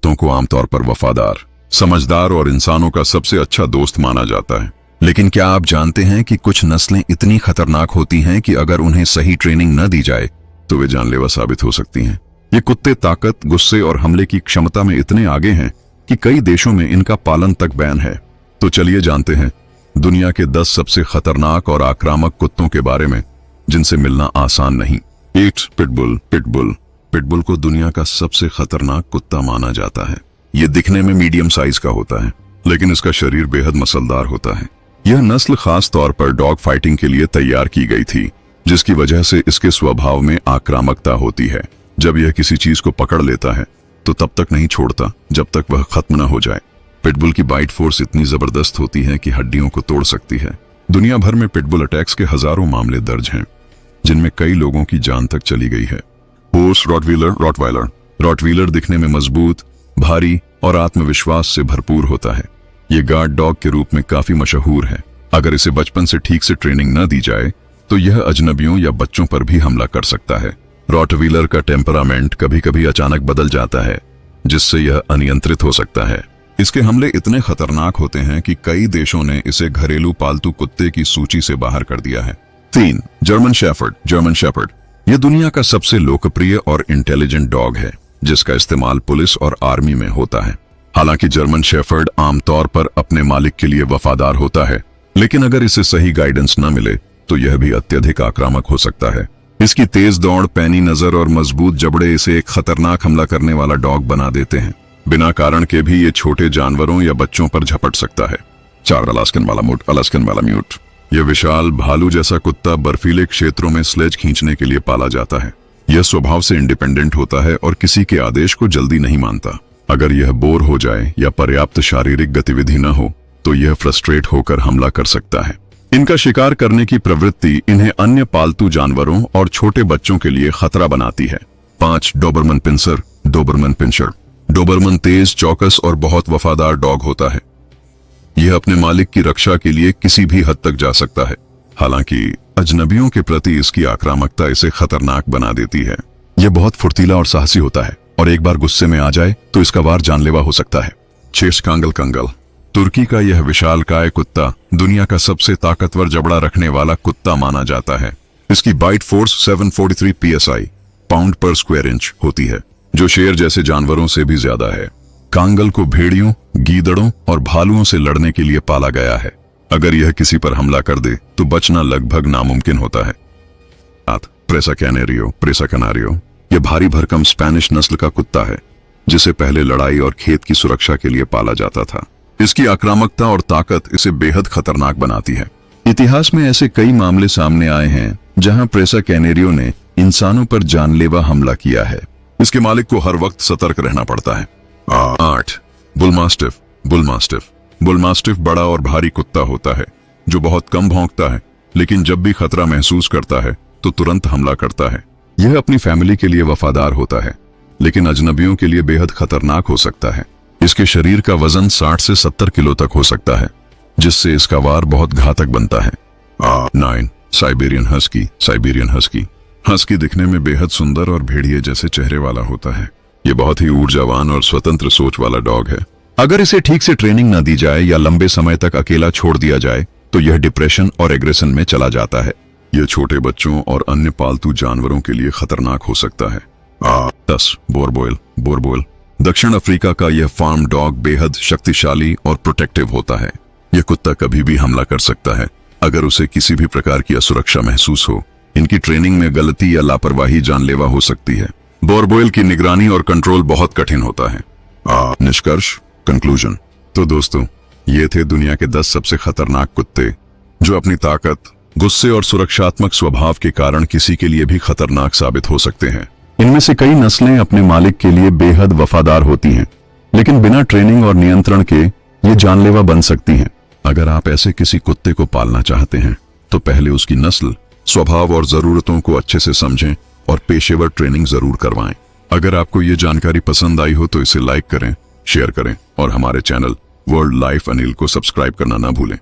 कुत्तों को आमतौर पर वफादार, समझदार और इंसानों का सबसे अच्छा दोस्त माना जाता है। लेकिन क्या आप जानते हैं कि कुछ नस्लें इतनी खतरनाक होती हैं कि अगर उन्हें सही ट्रेनिंग न दी जाए तो वे जानलेवा साबित हो सकती हैं। ये कुत्ते ताकत, गुस्से और हमले की क्षमता में इतने आगे हैं कि कई देशों में इनका पालन तक बैन है। तो चलिए जानते हैं दुनिया के 10 सबसे खतरनाक और आक्रामक कुत्तों के बारे में, जिनसे मिलना आसान नहीं। 8 पिटबुल। पिटबुल को दुनिया का सबसे खतरनाक कुत्ता माना जाता है। यह दिखने में मीडियम साइज का होता है, लेकिन इसका शरीर बेहद मसलदार होता है। यह नस्ल खास तौर पर डॉग फाइटिंग के लिए तैयार की गई थी, जिसकी वजह से इसके स्वभाव में आक्रामकता होती है। जब यह किसी चीज को पकड़ लेता है तो तब तक नहीं छोड़ता जब तक वह खत्म न हो जाए। पिटबुल की बाइट फोर्स इतनी जबरदस्त होती है कि हड्डियों को तोड़ सकती है। दुनिया भर में पिटबुल अटैक्स के हजारों मामले दर्ज हैं, जिनमें कई लोगों की जान तक चली गई है। पोर्स रॉटवीलर दिखने में मजबूत, भारी और आत्मविश्वास से भरपूर होता है। ये गार्ड डॉग के रूप में काफी मशहूर है। अगर इसे बचपन से ठीक से ट्रेनिंग न दी जाए तो यह अजनबियों या बच्चों पर भी हमला कर सकता है। रॉटवीलर का टेम्परामेंट कभी कभी अचानक बदल जाता है, जिससे यह अनियंत्रित हो सकता है। इसके हमले इतने खतरनाक होते हैं कि कई देशों ने इसे घरेलू पालतू कुत्ते की सूची से बाहर कर दिया है। 3 जर्मन शेफर्ड। यह दुनिया का सबसे लोकप्रिय और इंटेलिजेंट डॉग है, जिसका इस्तेमाल पुलिस और आर्मी में होता है। हालांकि जर्मन शेफर्ड आमतौर पर अपने मालिक के लिए वफादार होता है, लेकिन अगर इसे सही गाइडेंस न मिले तो यह भी अत्यधिक आक्रामक हो सकता है। इसकी तेज दौड़, पैनी नजर और मजबूत जबड़े इसे एक खतरनाक हमला करने वाला डॉग बना देते हैं। बिना कारण के भी ये छोटे जानवरों या बच्चों पर झपट सकता है। 4 अलास्कन मालाम्यूट। यह विशाल भालू जैसा कुत्ता बर्फीले क्षेत्रों में स्लेज खींचने के लिए पाला जाता है। यह स्वभाव से इंडिपेंडेंट होता है और किसी के आदेश को जल्दी नहीं मानता। अगर यह बोर हो जाए या पर्याप्त शारीरिक गतिविधि न हो तो यह फ्रस्ट्रेट होकर हमला कर सकता है। इनका शिकार करने की प्रवृत्ति इन्हें अन्य पालतू जानवरों और छोटे बच्चों के लिए खतरा बनाती है। 5 डोबरमन पिंचर। डोबरमन तेज, चौकस और बहुत वफादार डॉग होता है। यह अपने मालिक की रक्षा के लिए किसी भी हद तक जा सकता है। हालांकि अजनबियों के प्रति इसकी आक्रामकता इसे खतरनाक बना देती है। यह बहुत फुर्तीला और साहसी होता है और एक बार गुस्से में आ जाए तो इसका वार जानलेवा हो सकता है। 6 कंगल। तुर्की का यह विशालकाय कुत्ता दुनिया का सबसे ताकतवर जबड़ा रखने वाला कुत्ता माना जाता है। इसकी बाइट फोर्स 743 psi पाउंड पर स्क्वायर इंच होती है, जो शेर जैसे जानवरों से भी ज्यादा है। कांगल को भेड़ियों, गीदड़ों और भालुओं से लड़ने के लिए पाला गया है। अगर यह किसी पर हमला कर दे तो बचना लगभग नामुमकिन होता है। प्रेसा कैनारियो। यह भारी भरकम स्पेनिश नस्ल का कुत्ता है, जिसे पहले लड़ाई और खेत की सुरक्षा के लिए पाला जाता था। इसकी आक्रामकता और ताकत इसे बेहद खतरनाक बनाती है। इतिहास में ऐसे कई मामले सामने आए हैं जहां प्रेसा कैनेरियो ने इंसानों पर जानलेवा हमला किया है। इसके मालिक को हर वक्त सतर्क रहना पड़ता है। 8 बुलमास्टिफ बड़ा और भारी कुत्ता होता है, जो बहुत कम भौंकता है, लेकिन जब भी खतरा महसूस करता है तो तुरंत हमला करता है। यह अपनी फैमिली के लिए वफादार होता है, लेकिन अजनबियों के लिए बेहद खतरनाक हो सकता है। इसके शरीर का वजन 60 से 70 किलो तक हो सकता है, जिससे इसका वार बहुत घातक बनता है। 9 साइबेरियन हस्की। हस्की दिखने में बेहद सुंदर और भेड़िए जैसे चेहरे वाला होता है। ये बहुत ही ऊर्जावान और स्वतंत्र सोच वाला डॉग है। अगर इसे ठीक से ट्रेनिंग न दी जाए या लंबे समय तक अकेला छोड़ दिया जाए तो यह डिप्रेशन और एग्रेशन में चला जाता है। यह छोटे बच्चों और अन्य पालतू जानवरों के लिए खतरनाक हो सकता है। 10 बोरबोयल। दक्षिण अफ्रीका का यह फार्म डॉग बेहद शक्तिशाली और प्रोटेक्टिव होता है। यह कुत्ता कभी भी हमला कर सकता है अगर उसे किसी भी प्रकार की असुरक्षा महसूस हो। इनकी ट्रेनिंग में गलती या लापरवाही जानलेवा हो सकती है। बोरबोयल की निगरानी और कंट्रोल बहुत कठिन होता है। निष्कर्ष, कंक्लूजन। तो दोस्तों, ये थे दुनिया के 10 सबसे खतरनाक कुत्ते, जो अपनी ताकत, गुस्से और सुरक्षात्मक स्वभाव के कारण किसी के लिए भी खतरनाक साबित हो सकते हैं। इनमें से कई नस्लें अपने मालिक के लिए बेहद वफादार होती हैं, लेकिन बिना ट्रेनिंग और नियंत्रण के ये जानलेवा बन सकती हैं। अगर आप ऐसे किसी कुत्ते को पालना चाहते हैं तो पहले उसकी नस्ल, स्वभाव और जरूरतों को अच्छे से समझें और पेशेवर ट्रेनिंग जरूर करवाएं। अगर आपको ये जानकारी पसंद आई हो तो इसे लाइक करें, शेयर करें और हमारे चैनल वर्ल्ड लाइफ अनिल को सब्सक्राइब करना ना भूलें।